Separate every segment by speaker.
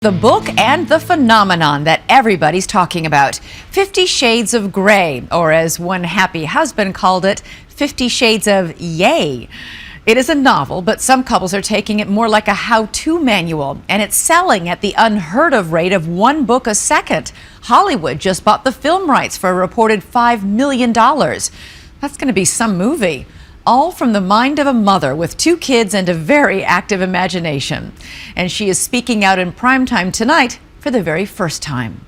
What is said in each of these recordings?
Speaker 1: The book and the phenomenon that everybody's talking about, 50 Shades of Grey, or as one happy husband called it, 50 Shades of Yay. It is a novel, but some couples are taking it more like a how-to manual, and it's selling at the unheard of rate of one book a second. Hollywood just bought the film rights for a reported $5 million. That's going to be some movie. All from the mind of a mother with 2 kids and a very active imagination. And she is speaking out in primetime tonight for the very first time.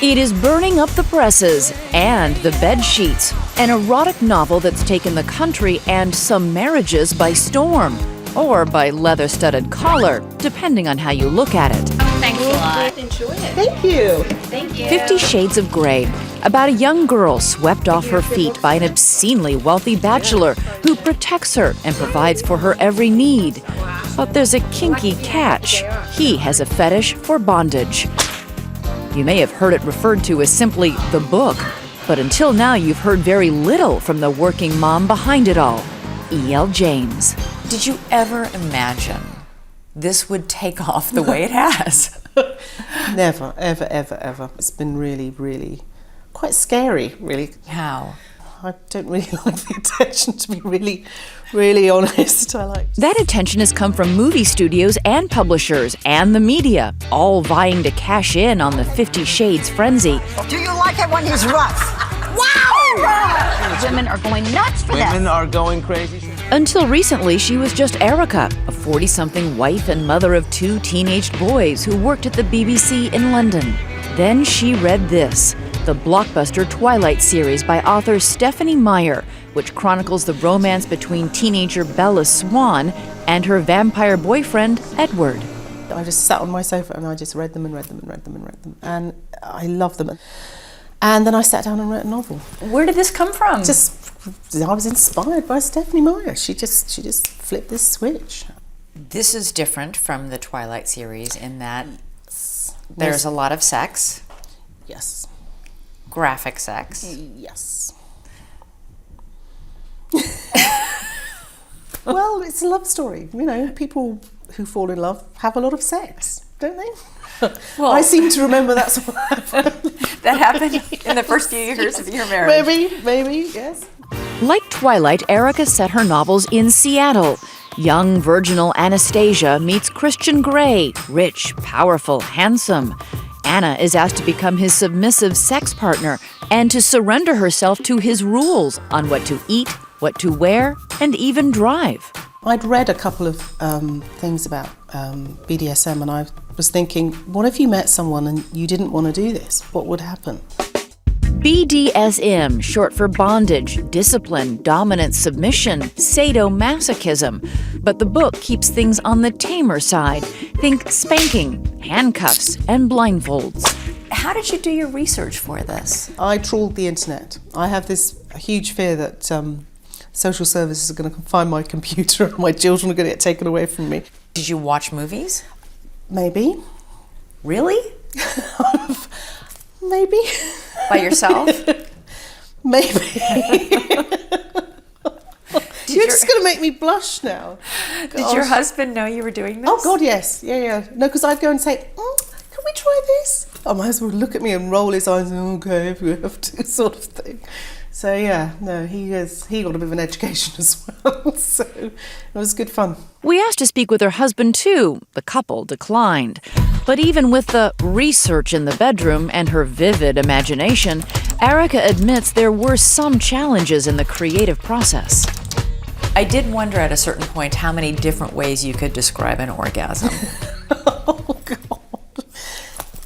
Speaker 1: It is burning up the presses and the bed sheets. An erotic novel that's taken the country and some marriages by storm. Or by leather-studded collar, depending on how you look at it.
Speaker 2: Thanks a lot.
Speaker 3: Enjoy it.
Speaker 2: Thank you. Thank you.
Speaker 1: 50 Shades of Grey, about a young girl swept off her feet by an obscenely wealthy bachelor who protects her and provides for her every need. But there's a kinky catch. He has a fetish for bondage. You may have heard it referred to as simply the book, but until now you've heard very little from the working mom behind it all, E.L. James. Did you ever imagine this would take off the way it has?
Speaker 3: Never, ever, ever, ever. It's been really, really quite scary, really.
Speaker 1: How?
Speaker 3: I don't really like the attention, to be really, really honest.
Speaker 1: That attention has come from movie studios and publishers and the media, all vying to cash in on the 50 Shades frenzy.
Speaker 4: Do you like it when he's rough?
Speaker 2: Wow! Women are going nuts for that.
Speaker 5: Women are going crazy.
Speaker 1: Until recently, she was just Erica, a 40-something wife and mother of 2 teenaged boys who worked at the BBC in London. Then she read this, the blockbuster Twilight series by author Stephanie Meyer, which chronicles the romance between teenager Bella Swan and her vampire boyfriend, Edward.
Speaker 3: I just sat on my sofa and I just read them and read them and read them and read them. And I loved them. And then I sat down and wrote a novel.
Speaker 1: Where did this come from?
Speaker 3: I was inspired by Stephanie Meyer. She just flipped this switch.
Speaker 6: This is different from the Twilight series in that there's a lot of sex.
Speaker 3: Yes.
Speaker 6: Graphic sex.
Speaker 3: Yes. Well, it's a love story. You know, people who fall in love have a lot of sex, don't they? Well, I seem to remember that's what happened.
Speaker 6: That happened in the first few years of your marriage.
Speaker 3: Maybe, yes.
Speaker 1: Like Twilight, Erica set her novels in Seattle. Young, virginal Anastasia meets Christian Grey, rich, powerful, handsome. Anna is asked to become his submissive sex partner and to surrender herself to his rules on what to eat, what to wear, and even drive.
Speaker 3: I'd read a couple of things about BDSM, and I was thinking, what if you met someone and you didn't want to do this? What would happen?
Speaker 1: BDSM, short for bondage, discipline, dominance, submission, sadomasochism. But the book keeps things on the tamer side. Think spanking, handcuffs, and blindfolds.
Speaker 6: How did you do your research for this?
Speaker 3: I trawled the internet. I have this huge fear that social services are going to find my computer and my children are going to get taken away from me.
Speaker 6: Did you watch movies?
Speaker 3: Maybe.
Speaker 6: Really?
Speaker 3: Maybe.
Speaker 6: By yourself?
Speaker 3: Maybe. You're just going to make me blush now.
Speaker 6: Did your husband know you were doing this?
Speaker 3: Oh, God, yes. Yeah. No, because I'd go and say, can we try this? Oh, my husband would look at me and roll his eyes, okay, if you have to, sort of thing. So, yeah, no, he got a bit of an education as well, so it was good fun.
Speaker 1: We asked to speak with her husband, too. The couple declined. But even with the research in the bedroom and her vivid imagination, Erica admits there were some challenges in the creative process.
Speaker 6: I did wonder at a certain point how many different ways you could describe an orgasm.
Speaker 3: Oh, God.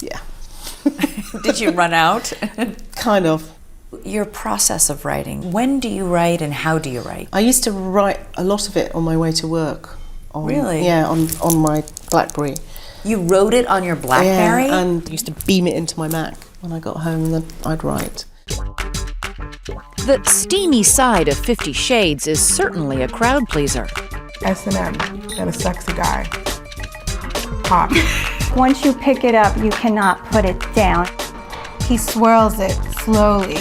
Speaker 3: Yeah.
Speaker 6: Did you run out?
Speaker 3: Kind of.
Speaker 6: Your process of writing, when do you write and how do you write?
Speaker 3: I used to write a lot of it on my way to work.
Speaker 6: Really?
Speaker 3: Yeah, on my BlackBerry.
Speaker 6: You wrote it on your BlackBerry?
Speaker 3: Yeah, and used to beam it into my Mac when I got home, and then I'd write.
Speaker 1: The steamy side of 50 Shades is certainly a crowd pleaser.
Speaker 7: S&M and a sexy guy. Hot.
Speaker 8: Once you pick it up, you cannot put it down.
Speaker 7: He swirls it slowly,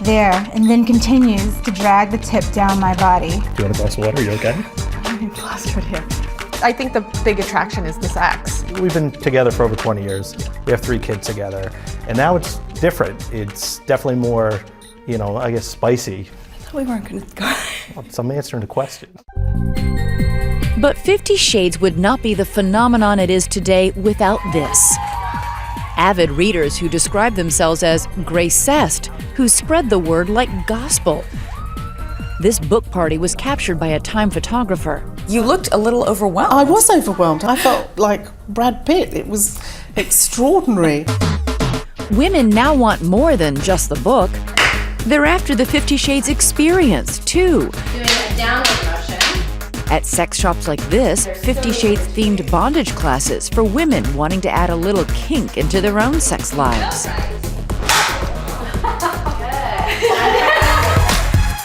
Speaker 7: there, and then continues to drag the tip down my body.
Speaker 9: Do you want a glass of water? Are you okay?
Speaker 7: getting flustered here. I think the big attraction is the sex.
Speaker 5: We've been together for over 20 years. We have 3 kids together. And now it's different. It's definitely more, you know, I guess spicy.
Speaker 7: I thought we weren't going to go.
Speaker 5: Well, some answering the questions.
Speaker 1: But 50 Shades would not be the phenomenon it is today without this. Avid readers who describe themselves as Gracest, who spread the word like gospel. This book party was captured by a Time photographer.
Speaker 6: You looked a little overwhelmed.
Speaker 3: I was overwhelmed. I felt like Brad Pitt. It was extraordinary.
Speaker 1: Women now want more than just the book. They're after the 50 Shades experience, too.
Speaker 9: Doing a downward motion.
Speaker 1: At sex shops like this, 50 Shades themed bondage classes for women wanting to add a little kink into their own sex lives.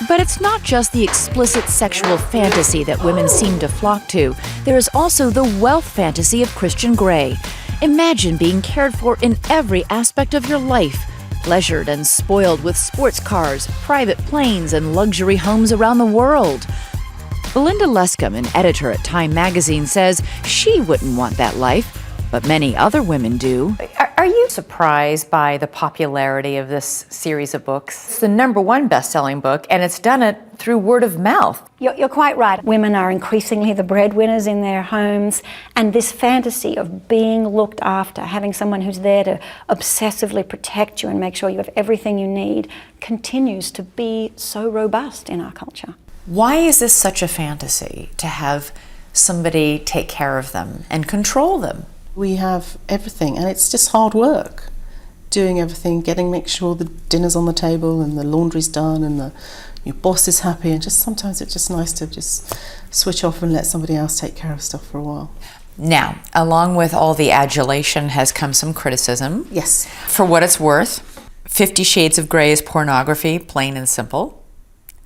Speaker 1: But it's not just the explicit sexual fantasy that women seem to flock to. There is also the wealth fantasy of Christian Grey. Imagine being cared for in every aspect of your life, pleasured and spoiled with sports cars, private planes, and luxury homes around the world. Belinda Lescombe, an editor at Time magazine, says she wouldn't want that life, but many other women do.
Speaker 6: Are you surprised by the popularity of this series of books? It's the #1 best-selling book, and it's done it through word of mouth.
Speaker 8: You're quite right. Women are increasingly the breadwinners in their homes, and this fantasy of being looked after, having someone who's there to obsessively protect you and make sure you have everything you need, continues to be so robust in our culture.
Speaker 6: Why is this such a fantasy, to have somebody take care of them and control them?
Speaker 3: We have everything, and it's just hard work. Doing everything, make sure the dinner's on the table and the laundry's done and your boss is happy, and just sometimes it's just nice to just switch off and let somebody else take care of stuff for a while.
Speaker 6: Now, along with all the adulation has come some criticism.
Speaker 3: Yes.
Speaker 6: For what it's worth, 50 Shades of Grey is pornography, plain and simple.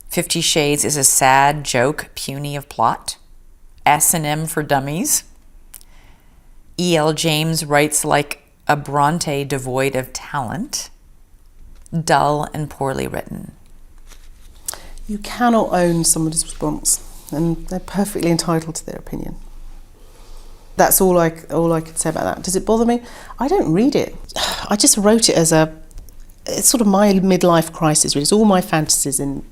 Speaker 6: 50 Shades is a sad joke, puny of plot. S&M for dummies. E.L. James writes like a Bronte devoid of talent. Dull and poorly written.
Speaker 3: You cannot own somebody's response, and they're perfectly entitled to their opinion. That's all I can say about that. Does it bother me? I don't read it. I just wrote it as it's sort of my midlife crisis. It's all my fantasies in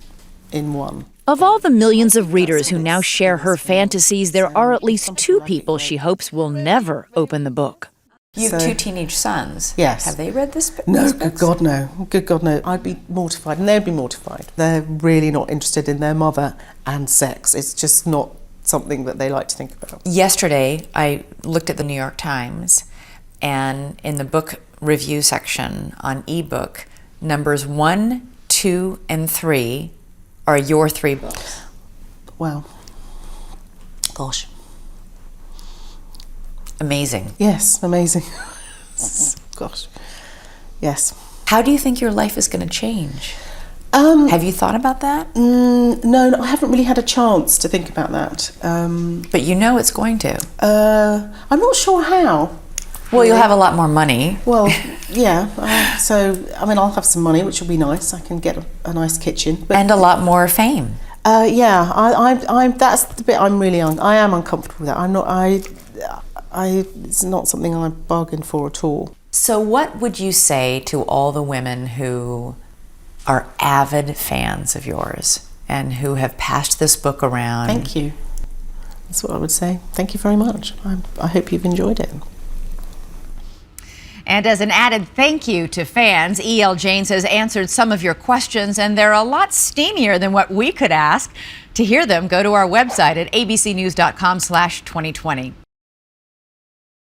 Speaker 3: one.
Speaker 1: Of all the millions of readers who now share her fantasies, there are at least 2 people she hopes will never open the book.
Speaker 6: You have 2 teenage sons.
Speaker 3: Yes.
Speaker 6: Have they read this book?
Speaker 3: No, good God, no. Good God, no. I'd be mortified, and they'd be mortified. They're really not interested in their mother and sex. It's just not something that they like to think about.
Speaker 6: Yesterday, I looked at the New York Times, and in the book review section on ebook, numbers 1, 2, and 3 are your 3 books.
Speaker 3: Wow. Gosh.
Speaker 6: Amazing.
Speaker 3: Yes, amazing. Gosh. Yes.
Speaker 6: How do you think your life is going to change? Have you thought about that?
Speaker 3: No, I haven't really had a chance to think about that.
Speaker 6: But you know it's going to.
Speaker 3: I'm not sure how.
Speaker 6: Well, you'll have a lot more money.
Speaker 3: Well, yeah. I'll have some money, which will be nice. I can get a nice kitchen. But,
Speaker 6: And a lot more fame.
Speaker 3: yeah, I'm. That's the bit I'm really. I am uncomfortable with that. I'm not. It's not something I bargained for at all.
Speaker 6: So what would you say to all the women who are avid fans of yours and who have passed this book around?
Speaker 3: Thank you. That's what I would say. Thank you very much. I hope you've enjoyed it.
Speaker 1: And as an added thank you to fans, E.L. James has answered some of your questions, and they're a lot steamier than what we could ask. To hear them, go to our website at abcnews.com/2020.